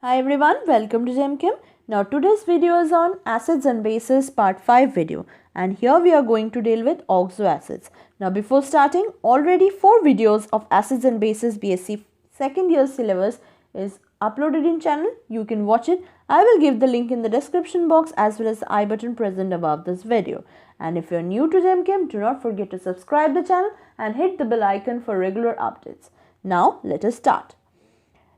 Hi everyone, welcome to GemChem. Now today's video is on acids and bases part 5 video, and here we are going to deal with oxoacids. Now before starting, already 4 videos of acids and bases BSc second year syllabus is uploaded in channel. You can watch it. I will give the link in the description box as well as the I button present above this video. And if you are new to GemChem, do not forget to subscribe the channel and hit the bell icon for regular updates. Now let us start.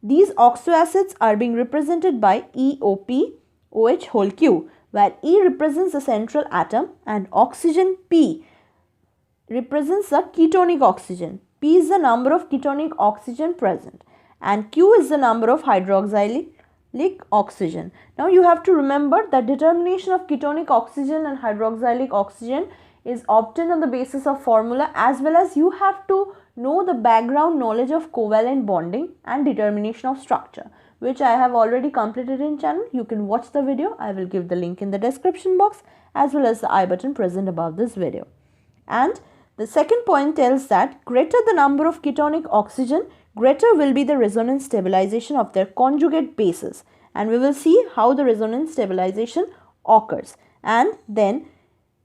These oxoacids are being represented by EOP OH whole Q, where E represents the central atom and oxygen P represents the ketonic oxygen. P is the number of ketonic oxygen present and Q is the number of hydroxylic oxygen. Now you have to remember that determination of ketonic oxygen and hydroxylic oxygen is obtained on the basis of formula, as well as you have to know the background knowledge of covalent bonding and determination of structure, which I have already completed in channel. You can watch the video. I will give the link in the description box as well as the I button present above this video. And the second point tells that greater the number of ketonic oxygen, greater will be the resonance stabilization of their conjugate bases, and we will see how the resonance stabilization occurs, and then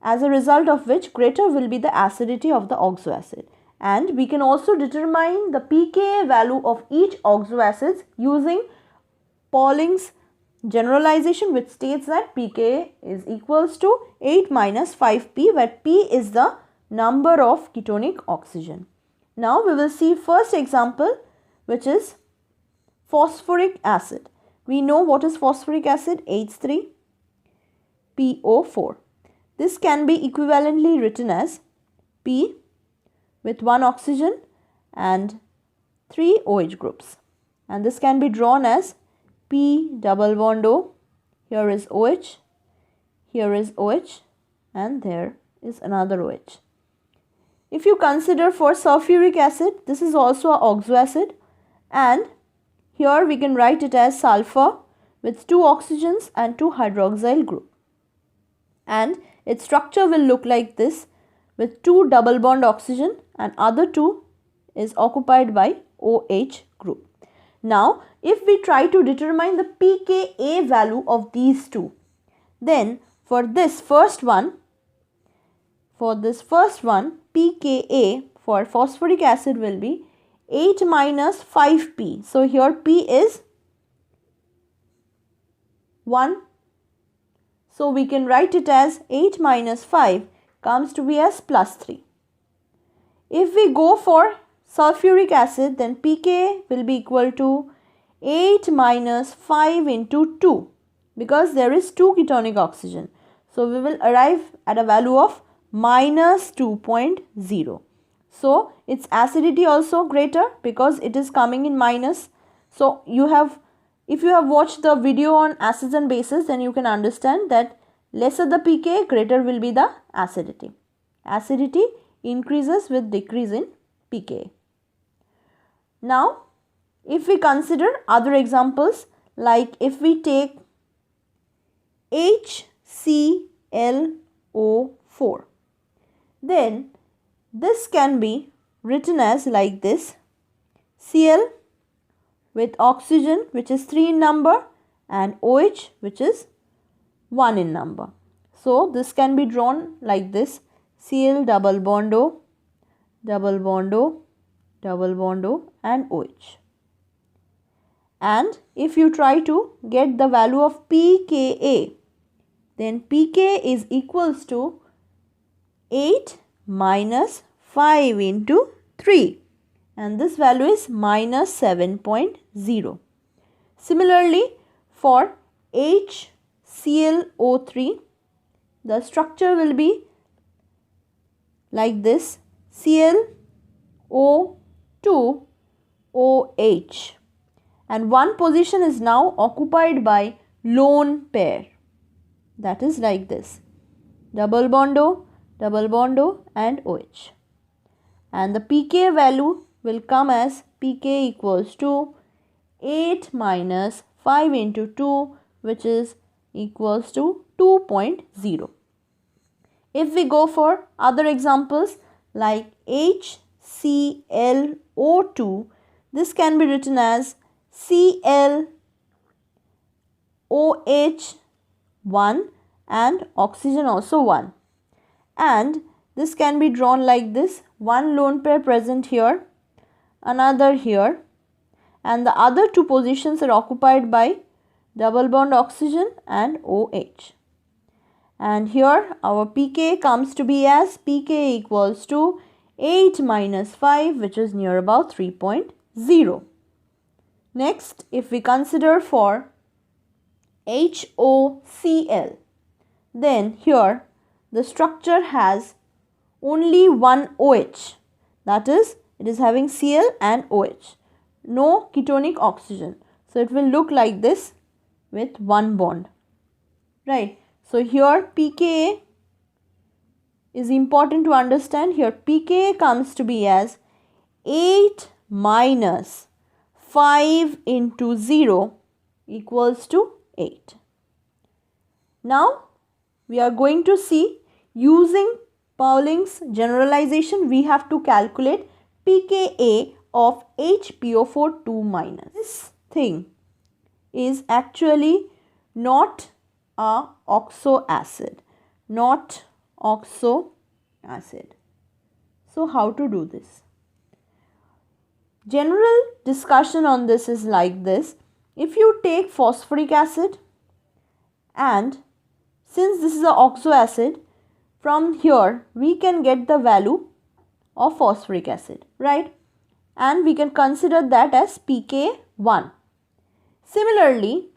as a result of which greater will be the acidity of the oxoacid. And we can also determine the pKa value of each oxoacid using Pauling's generalization, which states that pKa is equals to 8 minus 5p, where p is the number of ketonic oxygen. Now we will see first example, which is phosphoric acid. We know what is phosphoric acid, H3PO4. This can be equivalently written as P with 1 oxygen and 3 OH groups, and this can be drawn as P double bond O. Here is OH, here is OH, and there is another OH. If you consider for sulfuric acid, this is also an oxoacid, and here we can write it as sulfur with 2 oxygens and 2 hydroxyl group, and its structure will look like this, with 2 double bond oxygen and other 2 is occupied by OH group. Now if we try to determine the pKa value of these two, then for this first one pKa for phosphoric acid will be 8 minus 5p. So here p is 1. So we can write it as 8 minus 5 comes to be as plus 3. If we go for sulfuric acid, then pKa will be equal to 8 minus 5 into 2, because there is 2 ketonic oxygen. So we will arrive at a value of minus 2.0. So its acidity also greater because it is coming in minus. So if you have watched the video on acids and bases, then you can understand that lesser the pKa, greater will be the acidity. Acidity increases with decrease in pKa. Now if we consider other examples, like if we take HClO4, then this can be written as like this: Cl with oxygen, which is 3 in number, and OH, which is 1 in number. So this can be drawn like this: Cl double bond O, double bond O, double bond O, and OH. And if you try to get the value of pKa, then pKa is equals to 8 minus 5 into 3, and this value is minus 7.0. Similarly, for HClO3, the structure will be like this: ClO2OH, and one position is now occupied by lone pair, that is like this: double bond O, and OH. And the pK value will come as pK equals to 8 minus 5 into 2, which is equals to 2.0. If we go for other examples like HClO4, ClO2, this can be written as ClOH1 and oxygen also 1. And this can be drawn like this, one lone pair present here, another here, and the other two positions are occupied by double bond oxygen and OH. And here our pK comes to be as pK equals to 8 minus 5, which is near about 3.0. Next, if we consider for HOCl, then here the structure has only one OH, that is, it is having Cl and OH, no ketonic oxygen. So it will look like this with one bond, right? So here pKa is important to understand. Here pKa comes to be as 8 minus 5 into 0 equals to 8. Now we are going to see, using Pauling's generalization, we have to calculate pKa of HPO4 2-. This thing is actually not a oxo acid, not oxo acid. So how to do this? General discussion on this is like this. If you take phosphoric acid, and since this is an oxo acid, from here we can get the value of phosphoric acid, right? And we can consider that as pK1. Similarly,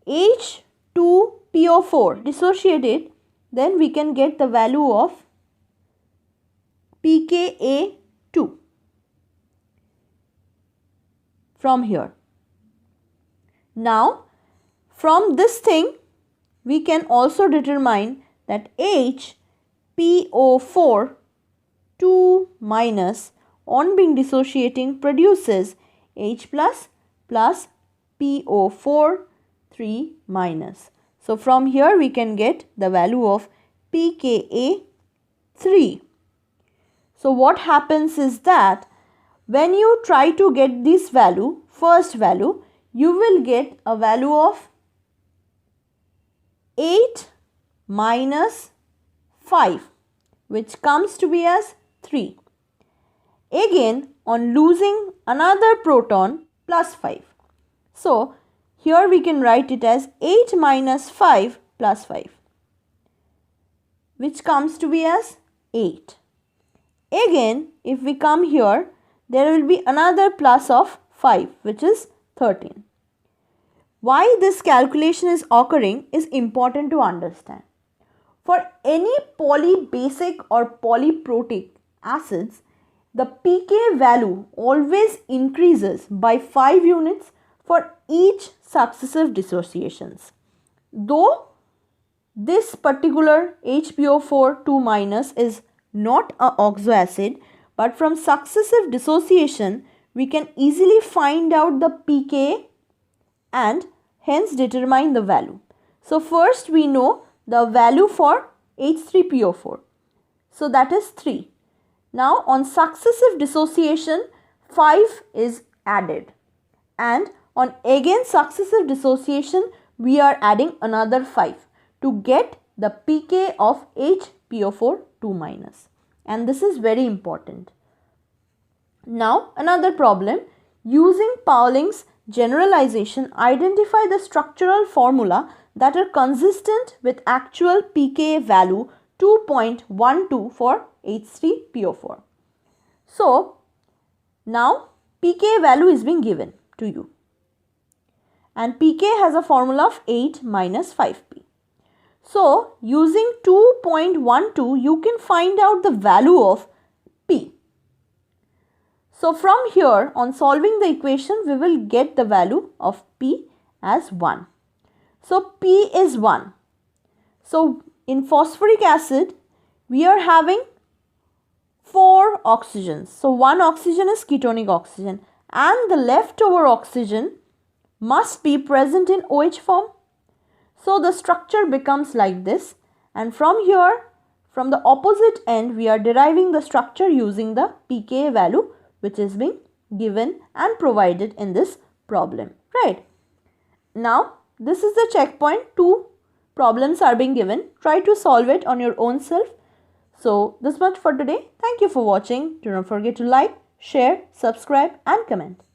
H2PO4 dissociated, then we can get the value of pKa2 from here. Now, from this thing, we can also determine that HPO4 2- on being dissociating produces H plus PO4 3-. So from here we can get the value of pKa3. So what happens is that when you try to get this value, first value, you will get a value of 8 minus 5, which comes to be as 3. Again, on losing another proton, plus 5. So here we can write it as 8 minus 5 plus 5, which comes to be as 8. Again, if we come here, there will be another plus of 5, which is 13. Why this calculation is occurring is important to understand. For any polybasic or polyprotic acids, the pK value always increases by 5 units for each successive dissociations. Though this particular HPO4 2- is not an oxo acid, but from successive dissociation we can easily find out the pK and hence determine the value. So first we know the value for H3PO4. So that is 3. Now on successive dissociation 5 is added, and on again successive dissociation we are adding another 5 to get the pK of HPO4 2-. And this is very important. Now another problem, using Pauling's generalization, identify the structural formula that are consistent with actual pK value 2.12 for H3PO4. So now pK value is being given to you, and pK has a formula of 8 minus 5p. So using 2.12 you can find out the value of p. So from here, on solving the equation, we will get the value of p as 1. So p is 1. So in phosphoric acid, we are having 4 oxygens. So one oxygen is ketonic oxygen, and the leftover oxygen must be present in OH form. So the structure becomes like this, and from here, from the opposite end we are deriving the structure using the pKa value which is being given and provided in this problem, right? Now this is the checkpoint. 2 problems are being given. Try to solve it on your own self. So this much for today. Thank you for watching. Do not forget to like, share, subscribe and comment.